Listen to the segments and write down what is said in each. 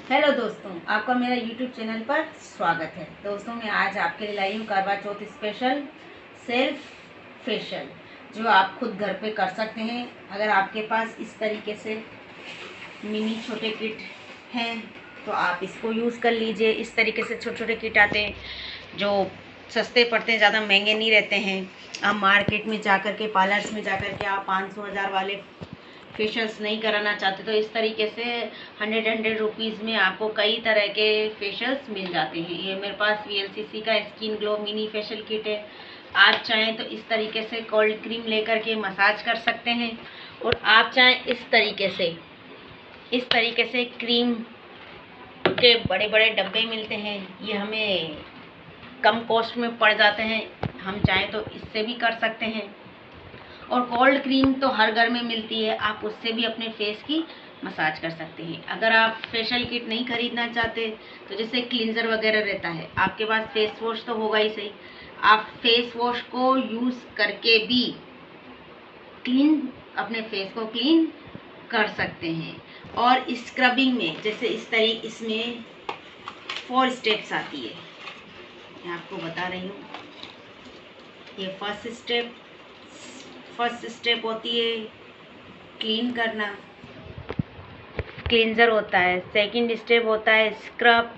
Hello दोस्तों, आपका मेरा यूट्यूब चैनल पर स्वागत है। दोस्तों, मैं आज आपके लिए लाई हूँ करवा चौथ स्पेशल सेल्फ फेशियल, जो आप खुद घर पे कर सकते हैं। अगर आपके पास इस तरीके से मिनी छोटे किट हैं तो आप इसको यूज़ कर लीजिए। इस तरीके से छोटे छोटे किट आते हैं जो सस्ते पड़ते हैं, ज़्यादा महंगे नहीं रहते हैं। आप मार्केट में जा कर के, पार्लर्स में जा कर के आप 500-1000 वाले फेशियल्स नहीं कराना चाहते तो इस तरीके से 100 रुपीज़ में आपको कई तरह के फेशियल्स मिल जाते हैं। ये मेरे पास VLCC का skin glow mini facial kit है। आप चाहें तो इस तरीके से कोल्ड क्रीम लेकर के मसाज कर सकते हैं, और आप चाहें इस तरीके से क्रीम के बड़े बड़े डब्बे मिलते हैं। ये हमें कम कॉस्ट में पड़ जाते हैं, हम चाहें तो इससे भी कर सकते हैं। और कोल्ड क्रीम तो हर घर में मिलती है, आप उससे भी अपने फेस की मसाज कर सकते हैं। अगर आप फेशियल किट नहीं खरीदना चाहते तो जैसे क्लींजर वगैरह रहता है, आपके पास फेस वॉश तो होगा ही सही, आप फेस वॉश को यूज़ करके भी अपने फेस को क्लीन कर सकते हैं। और स्क्रबिंग में जैसे इसमें 4 स्टेप्स आती है, मैं आपको बता रही हूँ। ये फर्स्ट स्टेप होती है क्लीन करना, क्लींजर होता है। सेकंड स्टेप होता है स्क्रब।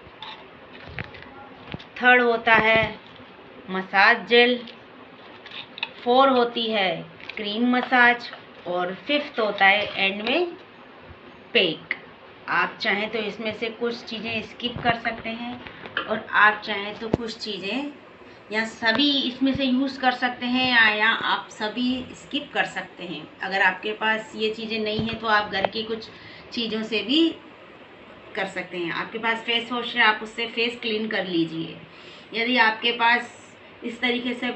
थर्ड होता है मसाज जेल। 4 होती है क्रीम मसाज, और 5th होता है एंड में पेक। आप चाहें तो इसमें से कुछ चीज़ें स्किप कर सकते हैं, और आप चाहें तो कुछ चीज़ें या सभी इसमें से यूज़ कर सकते हैं, या आप सभी स्किप कर सकते हैं। अगर आपके पास ये चीज़ें नहीं हैं तो आप घर की कुछ चीज़ों से भी कर सकते हैं। आपके पास फेस वॉश है, आप उससे फेस क्लीन कर लीजिए। यदि आपके पास इस तरीके से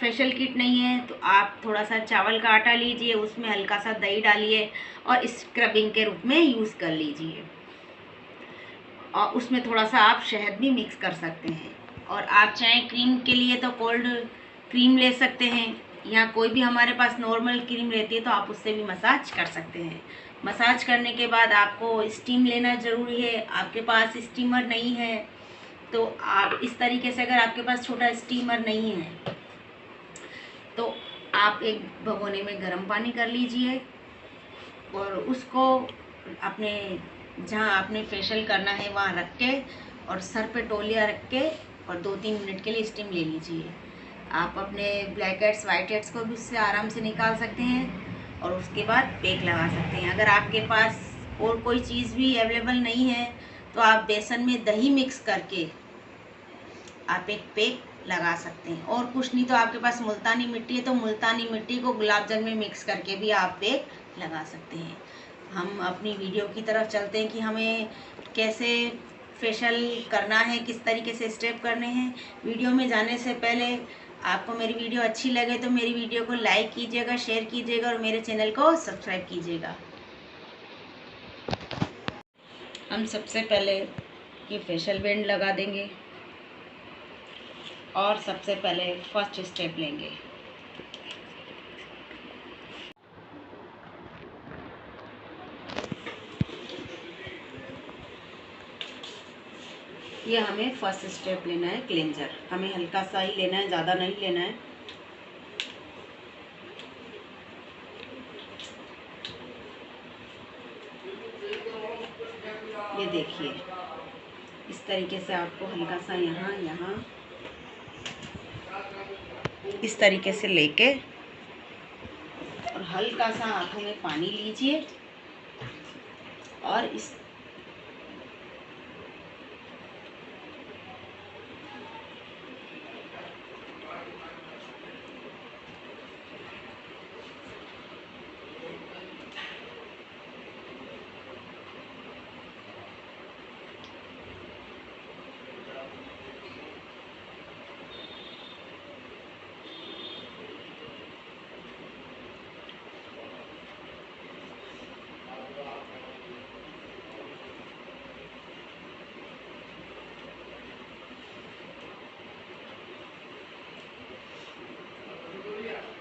फेशियल किट नहीं है तो आप थोड़ा सा चावल का आटा लीजिए, उसमें हल्का सा दही डालिए और स्क्रबिंग के रूप में यूज़ कर लीजिए। और उसमें थोड़ा सा आप शहद भी मिक्स कर सकते हैं। और आप चाहें क्रीम के लिए तो कोल्ड क्रीम ले सकते हैं, या कोई भी हमारे पास नॉर्मल क्रीम रहती है तो आप उससे भी मसाज कर सकते हैं। मसाज करने के बाद आपको स्टीम लेना ज़रूरी है। आपके पास स्टीमर नहीं है तो आप इस तरीके से, अगर आपके पास छोटा स्टीमर नहीं है तो आप एक भगोने में गर्म पानी कर लीजिए, और उसको अपने जहाँ आपने फेशियल करना है वहाँ रख के, और सर पे तौलिया रख के, और 2-3 मिनट के लिए स्टीम ले लीजिए। आप अपने ब्लैक हेड्स वाइट हेड्स को भी उससे आराम से निकाल सकते हैं, और उसके बाद पेक लगा सकते हैं। अगर आपके पास और कोई चीज़ भी अवेलेबल नहीं है तो आप बेसन में दही मिक्स करके आप एक पेक लगा सकते हैं। और कुछ नहीं तो आपके पास मुल्तानी मिट्टी है तो मुल्तानी मिट्टी को गुलाब जल में मिक्स करके भी आप पेक लगा सकते हैं। हम अपनी वीडियो की तरफ चलते हैं कि हमें कैसे फेशियल करना है, किस तरीके से स्टेप करने हैं। वीडियो में जाने से पहले आपको मेरी वीडियो अच्छी लगे तो मेरी वीडियो को लाइक कीजिएगा, शेयर कीजिएगा, और मेरे चैनल को सब्सक्राइब कीजिएगा। हम सबसे पहले ये फेशियल बैंड लगा देंगे, और सबसे पहले फर्स्ट स्टेप लेंगे। ये हमें फर्स्ट स्टेप लेना है क्लेंजर। हमें हल्का सा ही लेना है, ज़्यादा नहीं लेना है। ये देखिए, इस तरीके से आपको हल्का सा यहाँ इस तरीके से लेके, और हल्का सा हाथों में पानी लीजिए, और इस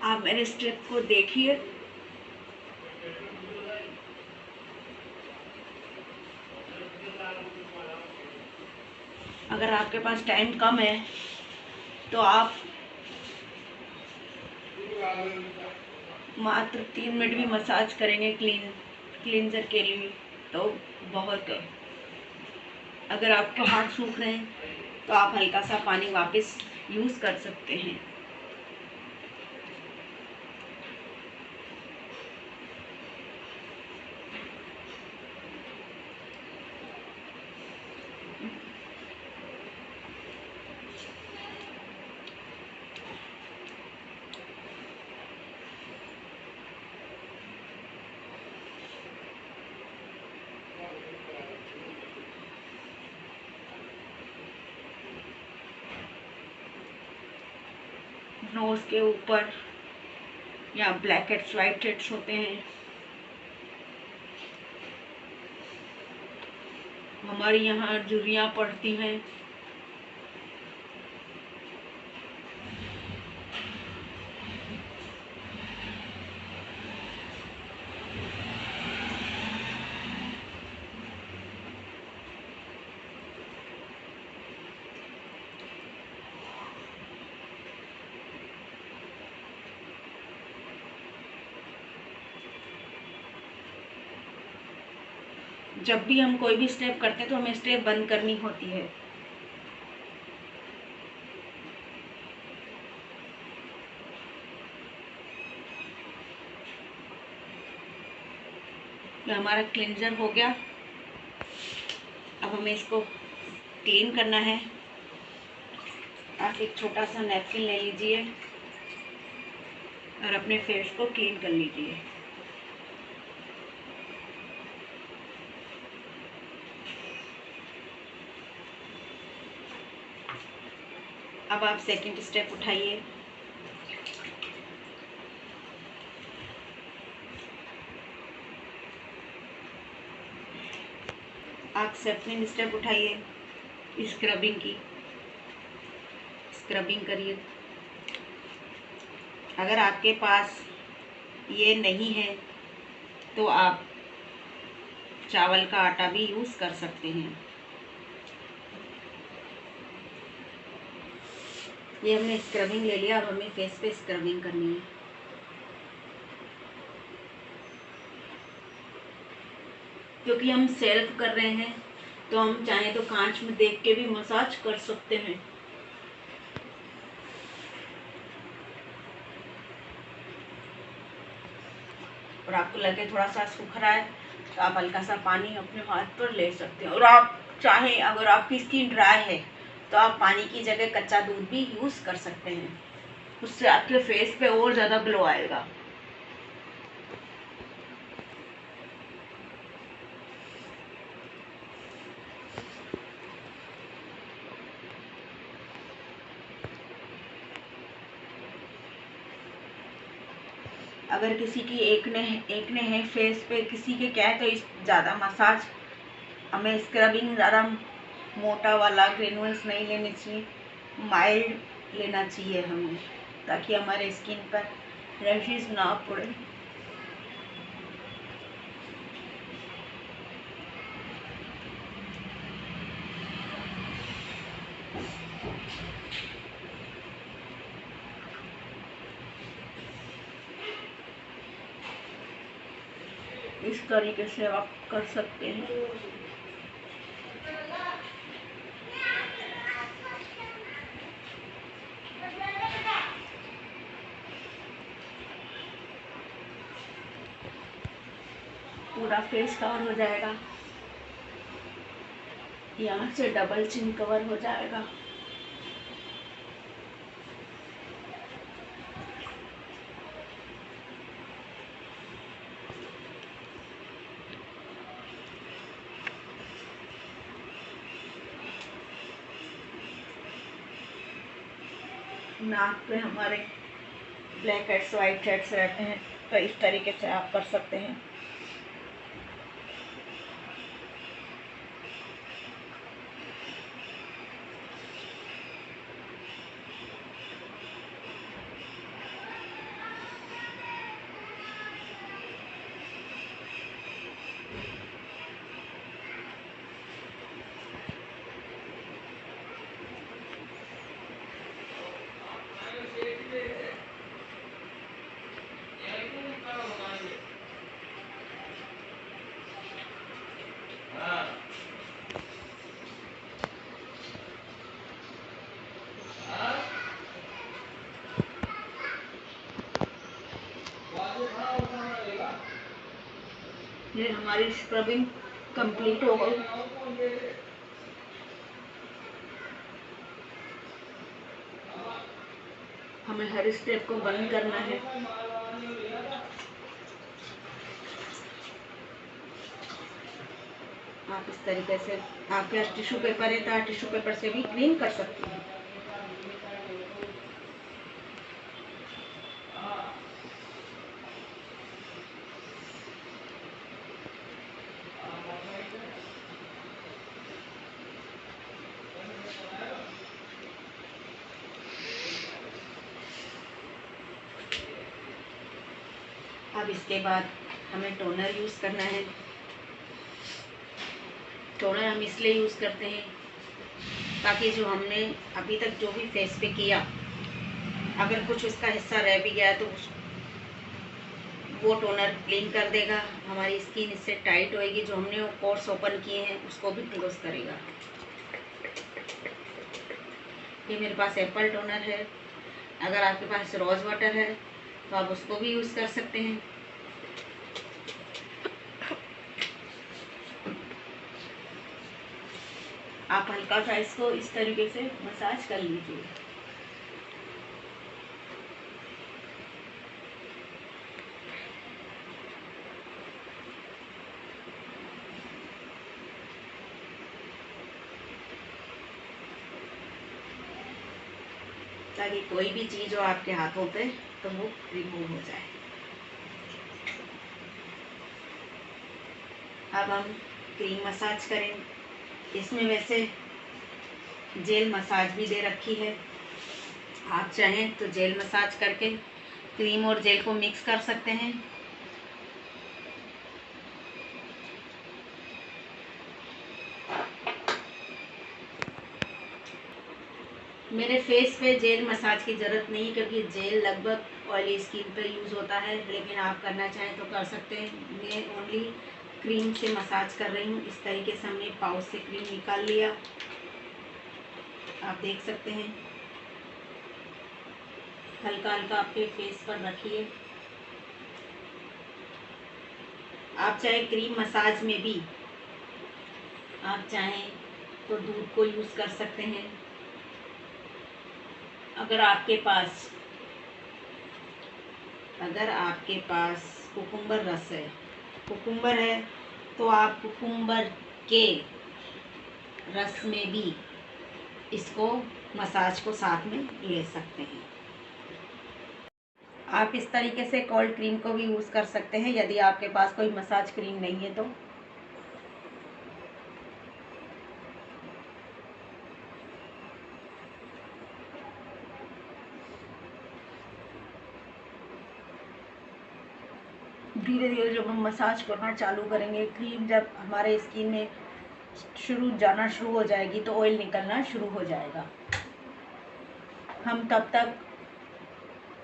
आप मेरे स्टेप को देखिए। अगर आपके पास टाइम कम है तो आप मात्र 3 मिनट भी मसाज करेंगे क्लींजर के लिए तो बहुत है। अगर आपके हाथ सूख रहे हैं तो आप हल्का सा पानी वापस यूज़ कर सकते हैं। नोज के ऊपर या ब्लैक हेड्स वाइट हेड्स होते हैं, हमारे यहाँ झुर्रियाँ पड़ती हैं, जब भी हम कोई भी स्टेप करते हैं तो हमें स्टेप बंद करनी होती है। तो हमारा क्लींजर हो गया। अब हमें इसको क्लीन करना है। आप एक छोटा सा नैपकिन ले लीजिए और अपने फेस को क्लीन कर लीजिए। अब आप सेकंड स्टेप उठाइए। आप सेकंड स्टेप उठाइए स्क्रबिंग की। स्क्रबिंग करिए। अगर आपके पास ये नहीं है तो आप चावल का आटा भी यूज़ कर सकते हैं। ये हमने स्क्रबिंग ले लिया। अब हमें फेस पे स्क्रबिंग करनी है। क्योंकि हम सेल्फ कर रहे हैं तो हम चाहे तो कांच में देख के भी मसाज कर सकते हैं। और आपको लगे थोड़ा सा सूख रहा है तो आप हल्का सा पानी अपने हाथ पर ले सकते हैं। और आप चाहे अगर आपकी स्किन ड्राई है तो आप पानी की जगह कच्चा दूध भी यूज़ कर सकते हैं। उससे आपके फेस पे और ज़्यादा ग्लो आएगा। अगर किसी की एकने है फेस पे, किसी के क्या है तो इस ज़्यादा मसाज हमें स्क्रबिंग ज़्यादा मोटा वाला ग्रेनुअल्स नहीं लेने चाहिए, माइल्ड लेना चाहिए हमें, ताकि हमारे स्किन पर रैशेस ना पड़े। इस तरीके से आप कर सकते हैं। पूरा फेस कवर हो जाएगा। यहाँ से डबल चिन कवर हो जाएगा। नाक पे हमारे ब्लैक हेड्स वाइट हेड्स रहते हैं तो इस तरीके से आप कर सकते हैं। ये हमारी स्क्रबिंग कंप्लीट हो गई। हमें हर स्टेप को बंद करना है। आप इस तरीके से, आपके पास टिश्यू पेपर है तो आप टिश्यू पेपर से भी क्लीन कर सकते हैं। अब इसके बाद हमें टोनर यूज़ करना है। टोनर हम इसलिए यूज़ करते हैं ताकि जो हमने अभी तक जो भी फेस पे किया, अगर कुछ उसका हिस्सा रह भी गया तो वो टोनर क्लीन कर देगा। हमारी स्किन इससे टाइट होएगी। जो हमने वो पोर्स ओपन किए हैं उसको भी क्लोज करेगा। ये मेरे पास एप्पल टोनर है। अगर आपके पास रोज़ वाटर है तो आप उसको भी यूज़ कर सकते हैं। आप हल्का सा इसको इस तरीके से मसाज कर लीजिए। ताकि कोई भी चीज़ हो आपके हाथों पे तो वो रिमूव हो जाए। अब हम क्रीम मसाज करें। इसमें वैसे जेल मसाज भी दे रखी है। आप चाहें तो जेल मसाज करके क्रीम और जेल को मिक्स कर सकते हैं। मेरे फेस पे जेल मसाज की ज़रूरत नहीं, क्योंकि जेल लगभग ऑयली स्किन पे यूज़ होता है। लेकिन आप करना चाहें तो कर सकते हैं। मैं ओनली क्रीम से मसाज कर रही हूँ। इस तरीके से हमने पाउच से क्रीम निकाल लिया, आप देख सकते हैं। हल्का हल्का आपके फेस पर रखिए। आप चाहे क्रीम मसाज में भी आप चाहें तो दूध को यूज़ कर सकते हैं। अगर आपके पास कुकुम्बर रस है, कुकुम्बर है, तो आप कुकुम्बर के रस में भी इसको मसाज को साथ में ले सकते हैं। आप इस तरीके से कोल्ड क्रीम को भी यूज़ कर सकते हैं यदि आपके पास कोई मसाज क्रीम नहीं है तो। धीरे धीरे जब हम मसाज करना चालू करेंगे, क्रीम जब हमारे स्किन में जाना शुरू हो जाएगी तो ऑयल निकलना शुरू हो जाएगा। हम तब तक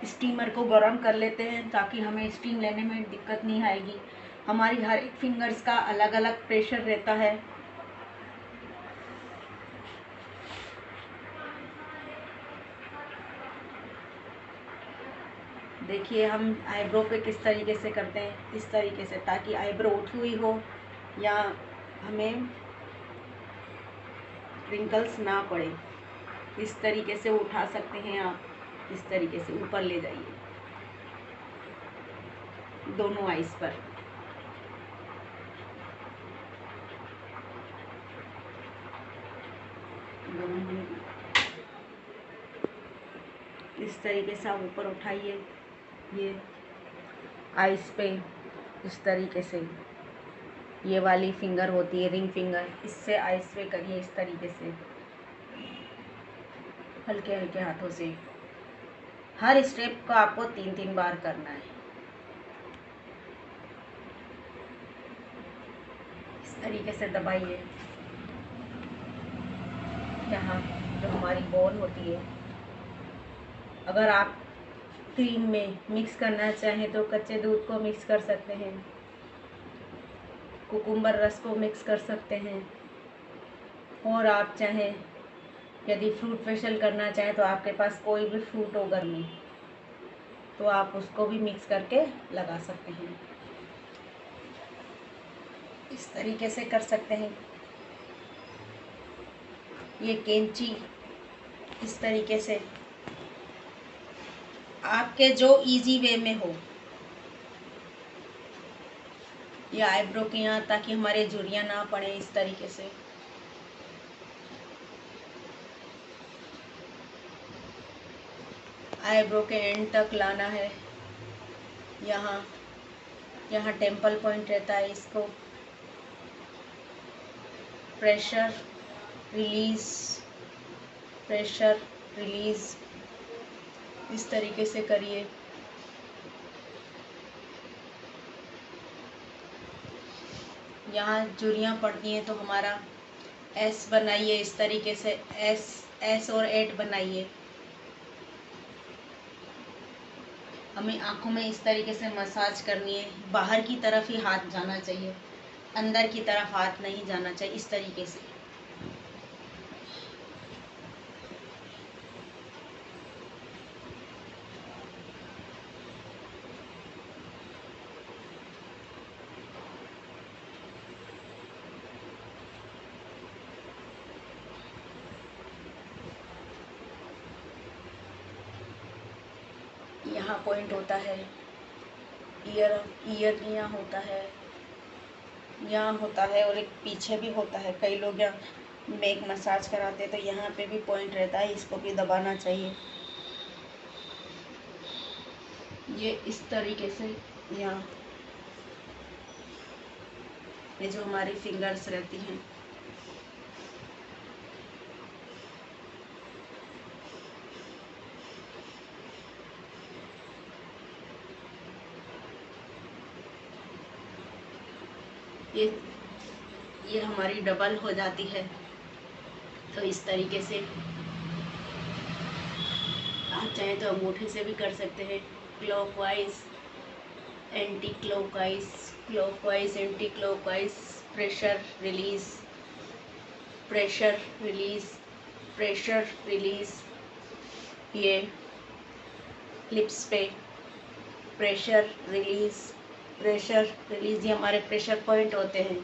स्टीमर को गर्म कर लेते हैं ताकि हमें स्टीम लेने में दिक्कत नहीं आएगी। हमारी हर एक फिंगर्स का अलग अलग प्रेशर रहता है। देखिए हम आईब्रो पे किस तरीके से करते हैं, इस तरीके से, ताकि आईब्रो उठी हुई हो या हमें रिंकल्स ना पड़े। इस तरीके से उठा सकते हैं आप। इस तरीके से ऊपर ले जाइए दोनों आइस पर। इस तरीके से आप ऊपर उठाइए ये आइस पे। इस तरीके से ये वाली फिंगर होती है रिंग फिंगर, इससे आइस पे करिए इस तरीके से हल्के हल्के हाथों से। हर स्टेप को आपको 3-3 बार करना है। इस तरीके से दबाइए यहाँ जो हमारी बोन होती है। अगर आप क्रीम में मिक्स करना चाहें तो कच्चे दूध को मिक्स कर सकते हैं। कुकुम्बर रस को मिक्स कर सकते हैं। और आप चाहें यदि फ्रूट फेशियल करना चाहें तो आपके पास कोई भी फ्रूट हो घर में तो आप उसको भी मिक्स करके लगा सकते हैं। इस तरीके से कर सकते हैं। ये कैंची इस तरीके से आपके जो इजी वे में हो, ये आईब्रो के यहाँ, ताकि हमारे झुर्रियाँ ना पड़े, इस तरीके से आईब्रो के एंड तक लाना है। यहाँ यहाँ टेम्पल पॉइंट रहता है, इसको प्रेशर रिलीज, प्रेशर रिलीज इस तरीके से करिए। यहाँ झुर्रियाँ पड़ती हैं तो हमारा एस बनाइए, इस तरीके से एस और 8 बनाइए। हमें आँखों में इस तरीके से मसाज करनी है। बाहर की तरफ ही हाथ जाना चाहिए, अंदर की तरफ हाथ नहीं जाना चाहिए, इस तरीके से। यहाँ पॉइंट होता है, ईयर यहाँ होता है, यहाँ होता है और एक पीछे भी होता है। कई लोग यहाँ मेक मसाज कराते हैं तो यहाँ पे भी पॉइंट रहता है, इसको भी दबाना चाहिए। ये इस तरीके से यहाँ ये जो हमारी फिंगर्स रहती हैं, ये हमारी डबल हो जाती है। तो इस तरीके से आप चाहें तो अंगूठे से भी कर सकते हैं, clockwise anti clockwise, clockwise anti clockwise, pressure release, pressure release, pressure release. ये लिप्स पे प्रेशर रिलीज, प्रेशर रिलीज, ये हमारे प्रेशर पॉइंट होते हैं।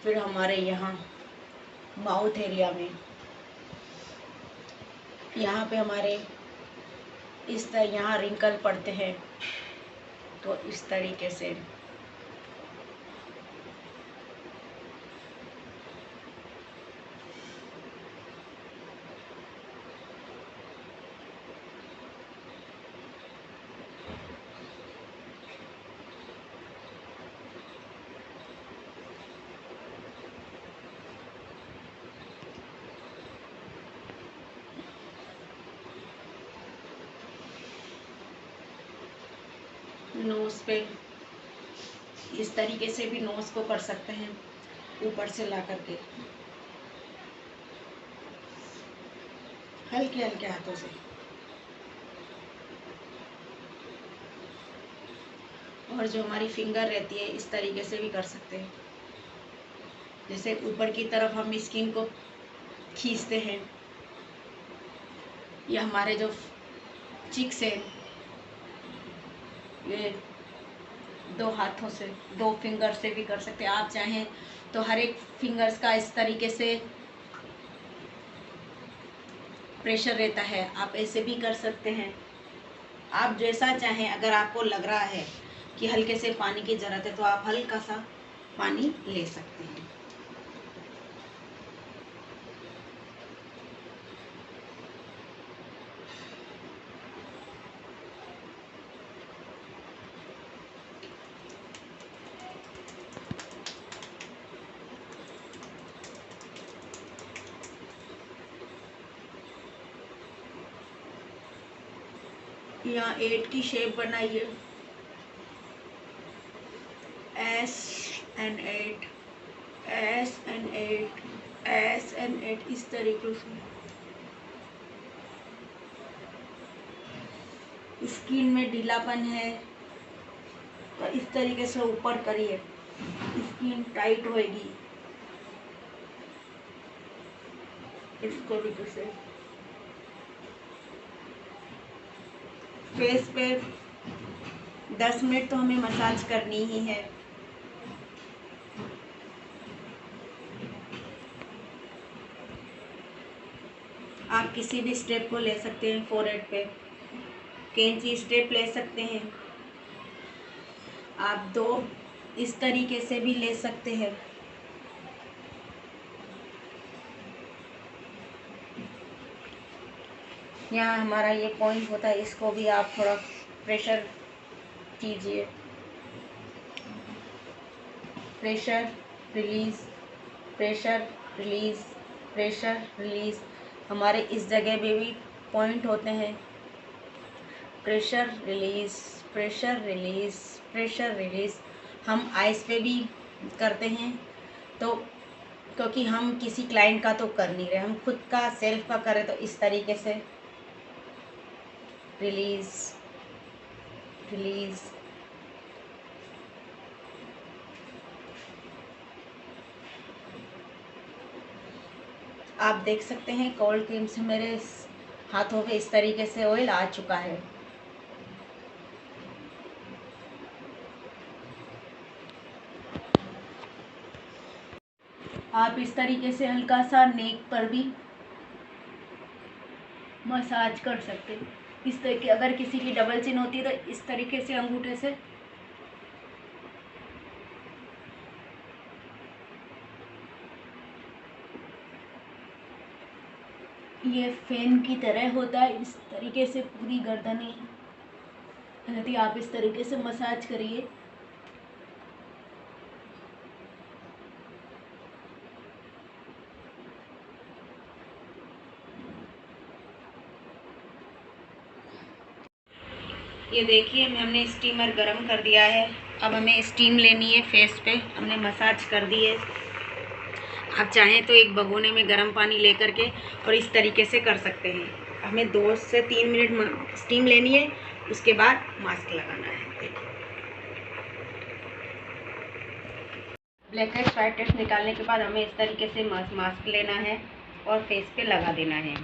फिर हमारे यहाँ माउथ एरिया में, यहाँ पे हमारे इस तरह यहाँ रिंकल पड़ते हैं, तो इस तरीके से नोज पे इस तरीके से भी नोज को कर सकते हैं, ऊपर से ला करके हल्के हल्के हाथों से। और जो हमारी फिंगर रहती है इस तरीके से भी कर सकते हैं, जैसे ऊपर की तरफ हम स्किन को खींचते हैं, या हमारे जो चिक्स है, ये दो हाथों से, दो फिंगर से भी कर सकते हैं। आप चाहें तो हर एक फिंगर्स का इस तरीके से प्रेशर रहता है, आप ऐसे भी कर सकते हैं। आप जैसा चाहें, अगर आपको लग रहा है कि हल्के से पानी की ज़रूरत है तो आप हल्का सा पानी ले सकते हैं। यहाँ 8 की शेप बनाइए, S and 8, S and 8, S and 8, इस तरीके से। स्किन में ढीलापन है तो इस तरीके से ऊपर करिए। स्किन टाइट होएगी। इसको भी तुझे फेस पे 10 मिनट तो हमें मसाज करनी ही है। आप किसी भी स्टेप को ले सकते हैं, फोरहेड पे कैंची स्टेप ले सकते हैं, आप 2 इस तरीके से भी ले सकते हैं। यहाँ हमारा ये पॉइंट होता है, इसको भी आप थोड़ा प्रेशर कीजिए, pressure release, pressure release, pressure release. हमारे इस जगह पे भी पॉइंट होते हैं, pressure release, pressure release, pressure release. हम आइस पे भी करते हैं, तो क्योंकि हम किसी क्लाइंट का तो कर नहीं रहे, हम खुद का सेल्फ का करें, तो इस तरीके से रिलीज रिलीज। आप देख सकते हैं कोल्ड क्रीम से मेरे हाथों पे इस तरीके से ऑयल आ चुका है। आप इस तरीके से हल्का सा नेक पर भी मसाज कर सकते हैं। इस तरीके, अगर किसी की डबल चिन होती है तो इस तरीके से अंगूठे से ये फैन की तरह होता है, इस तरीके से पूरी गर्दनें, यदि आप इस तरीके से मसाज करिए। ये देखिए हमने स्टीमर गरम कर दिया है, अब हमें स्टीम लेनी है फेस पे। हमने मसाज कर दी है, आप चाहें तो एक भगोने में गर्म पानी लेकर के और इस तरीके से कर सकते हैं। हमें 2 से 3 मिनट स्टीम लेनी है, उसके बाद मास्क लगाना है। ब्लैक हेड्स व्हाइट हेड्स निकालने के बाद हमें इस तरीके से मास्क लेना है और फेस पे लगा देना है।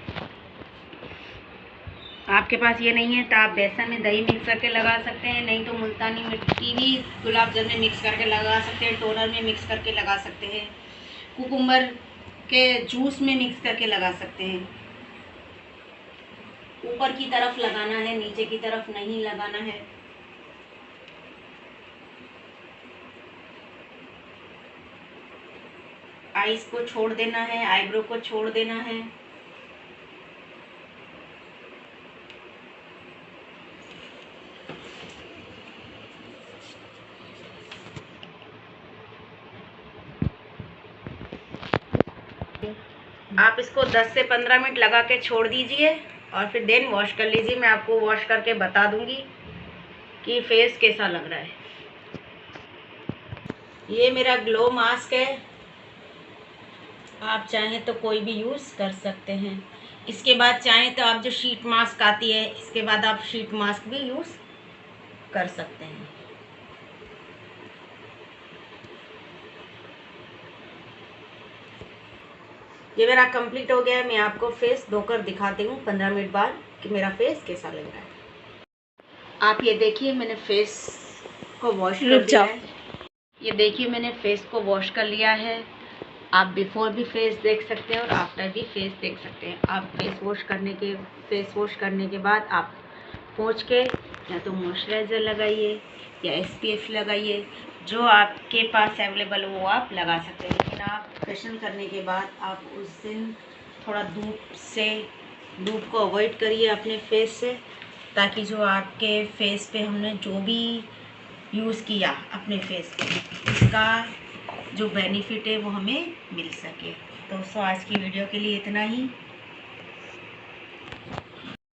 आपके पास ये नहीं है तो आप बेसन में दही मिक्स करके लगा सकते हैं, नहीं तो मुल्तानी मिट्टी भी गुलाब जल में मिक्स करके लगा सकते हैं, टोनर में मिक्स करके लगा सकते हैं, कुकुम्बर के जूस में मिक्स करके लगा सकते हैं। ऊपर की तरफ लगाना है, नीचे की तरफ नहीं लगाना है। आईज को छोड़ देना है, आईब्रो को छोड़ देना है। आप इसको 10 से 15 मिनट लगा के छोड़ दीजिए और फिर देन वॉश कर लीजिए। मैं आपको वॉश करके बता दूंगी कि फेस कैसा लग रहा है। ये मेरा ग्लो मास्क है, आप चाहें तो कोई भी यूज़ कर सकते हैं। इसके बाद चाहें तो आप जो शीट मास्क आती है, इसके बाद आप शीट मास्क भी यूज़ कर सकते हैं। ये मेरा कंप्लीट हो गया है। मैं आपको फेस धोकर दिखाती हूँ 15 मिनट बाद कि मेरा फेस कैसा लग रहा है। आप ये देखिए मैंने फेस को वॉश कर लिया है। ये देखिए मैंने फेस को वॉश कर लिया है। आप बिफोर भी फेस देख सकते हैं और आफ्टर भी फेस देख सकते हैं। आप फेस वॉश करने के बाद आप पोंछ के या तो मॉइस्चराइज़र लगाइए या SPF लगाइए, जो आपके पास अवेलेबल हो वो आप लगा सकते हैं। लेकिन आप फेशियल करने के बाद आप उस दिन थोड़ा धूप को अवॉइड करिए अपने फेस से, ताकि जो आपके फेस पे हमने जो भी यूज़ किया अपने फेस पे, इसका जो बेनिफिट है वो हमें मिल सके। दोस्तों आज की वीडियो के लिए इतना ही।